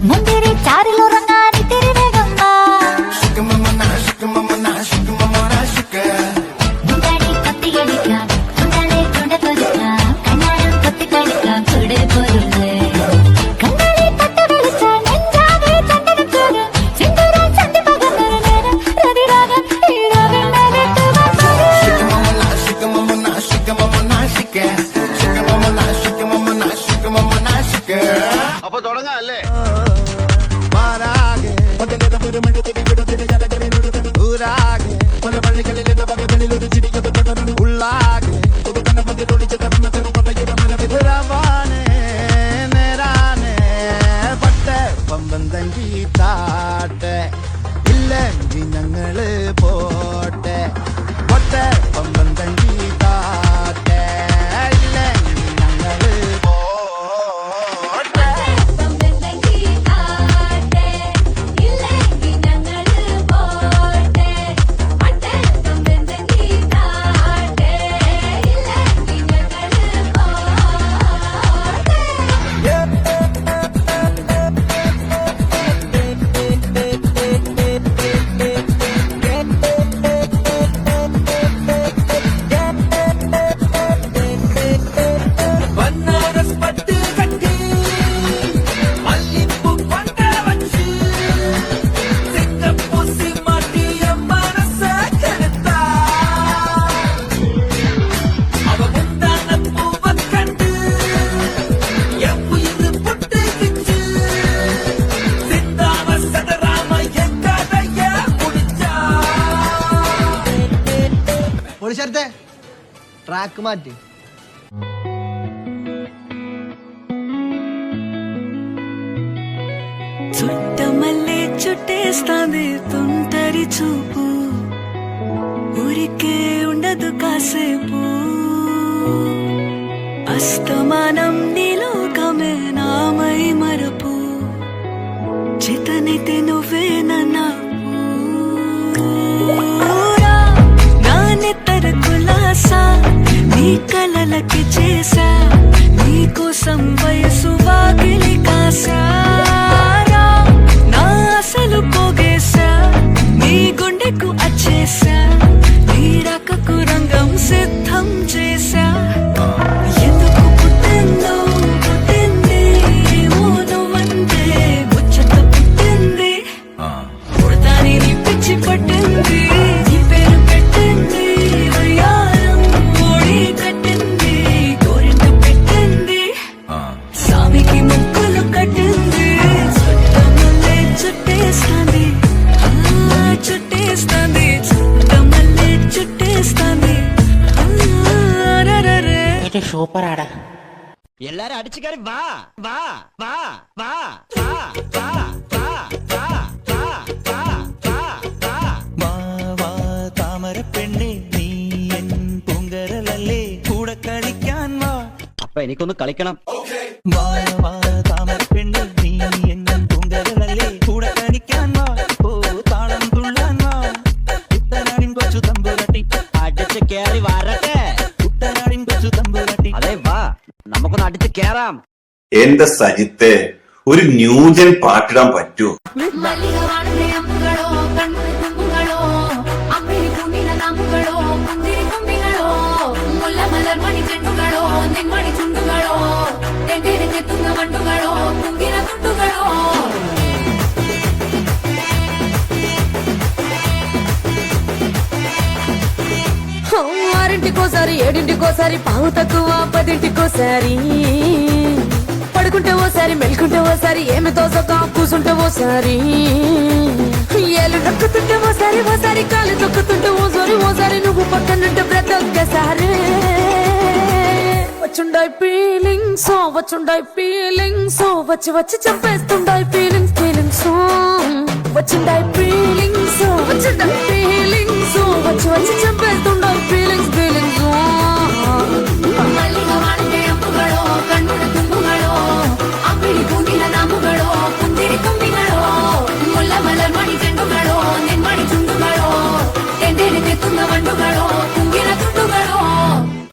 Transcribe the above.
ముందిరి చారిలో రంగాని తిరివేగమ్మ ముందడి కత్తి ఎడిక ముందడే కొండ కొరిక కన్నారం కొత్తి కడిక కొడే పొరులే కన్నడి కత్తి వెలిచ నెంజావే చందన చూర సింధూర సంధి పగమర నేర రది రాగం ఈ రాగం నేలెట్టు അപ്പൊ തുടങ്ങാം അല്ലേ? ഞങ്ങള് പോട്ടെ പൊട്ടെ പമ്പം തങ്കി താട്ടെ ഇല്ലെങ്കിൽ ഞങ്ങള് പോട്ടെ. പോലീശരത്തെ ട്രാക്ക് മാറ്റി. చుట్టమల్లే చుట్టేస్తాంది తుంటరి చూపు ఊరికే ఉండదు కాసేపు అస్తమానం నీలోకమే నామై మరపు చితనైతే నువ్వే నన్నా నానెత్తర కులాసా నీ కలలకి చేసా నీ కోసం వయసు వాకిలి కాసా పోగేశా నీ గుండెకు అచ్చేసా నీ రకకు రంగం సిద్ధం చేశా ఎందుకు పుట్టిందో పుట్టింది నువ్వంటే ముచ్చట పుట్టింది పుడతాని నీ పిచ్చి పట్టింది నీ పేరు పెట్టింది వయ్యారం ఓడి కట్టింది గోరింట పెట్టింది స్వామికి ముక్కులు కట్టింది చుట్టేస్తాంది చుట్టేస్తాంది చుట్టమల్లే చుట్టేస్తాంది సూపర్ ఆడా എല്ലാരും അടിച്ചു കയറി വാ വാ വാ വാ വാ വാ വാ വാ വാ വാ വാ താമര പെണ്ണെ നീ എൻ പൂങ്കരലല്ലേ കൂടെ കളിക്കാൻ വാ. അപ്പൊ എനിക്കൊന്ന് കളിക്കണം. വാ വാ താമര പെണ്ണെ നീ എൻ പൂങ്കരലല്ലേ കൂടെ കളിക്കാൻ വാ. ഓ താളം തുള്ളാൻ വാ. കുട്ടനാടിൻ കൊച്ചു തമ്പുരാട്ടി അടിച്ച് കേറി വരട്ടെ. കുട്ടനാടിൻ കൊച്ചു തമ്പുരാട്ടി. അതെ വാ നമുക്കൊന്ന് അടിച്ച് കേറാം. എന്റെ സജിത്തെ ഒരു ന്യൂജൻ പാട്ടിടാൻ പറ്റുമോ? ఆరింటికోసారి ఏడింటికోసారి పావు తక్కువ 10ంటికోసారి పడుకుంటే ఓసారి మెల్కుంటే ఓసారి ఏమి తోసక కూసుంటే ఓసారి ఏళ్ళు నొక్కుతుంటే ఓసారి ఓసారి కాలు తొక్కుతుంటే ఓసారి నువ్వు పక్కనుంటే ప్రతి ఒక్కసారి వచ్చుండాయి ఫీలింగ్స్ వచ్చి వచ్చి చంపేస్తుండాయి ఫీలింగ్స్ వచ్చిండాయి ఫీలింగ్స్ వచ్చి వచ్చి చంపేస్తుండాయి ఫీలింగ్స్ ಮಲ್ಲಿಗೆ ವಾಣಿಗೆ ಅಂಬುಗಳೋ ಕಣ್ಣುಡ ತುಂಬುಗಳೋ ಅಂಬಿಳಿ ಹೂವಿನ ನಾಮುಗಳೋ ಕುಂದಿರಿ ತುಂಬಿಗಳೋ ಮುಲ್ಲ ಮಲರ್ ಮಣಿ ಚೆಂಡುಗಳೋ ನಿನ್ಮಣಿ ಚುಂಡುಗಳೋ పండుగ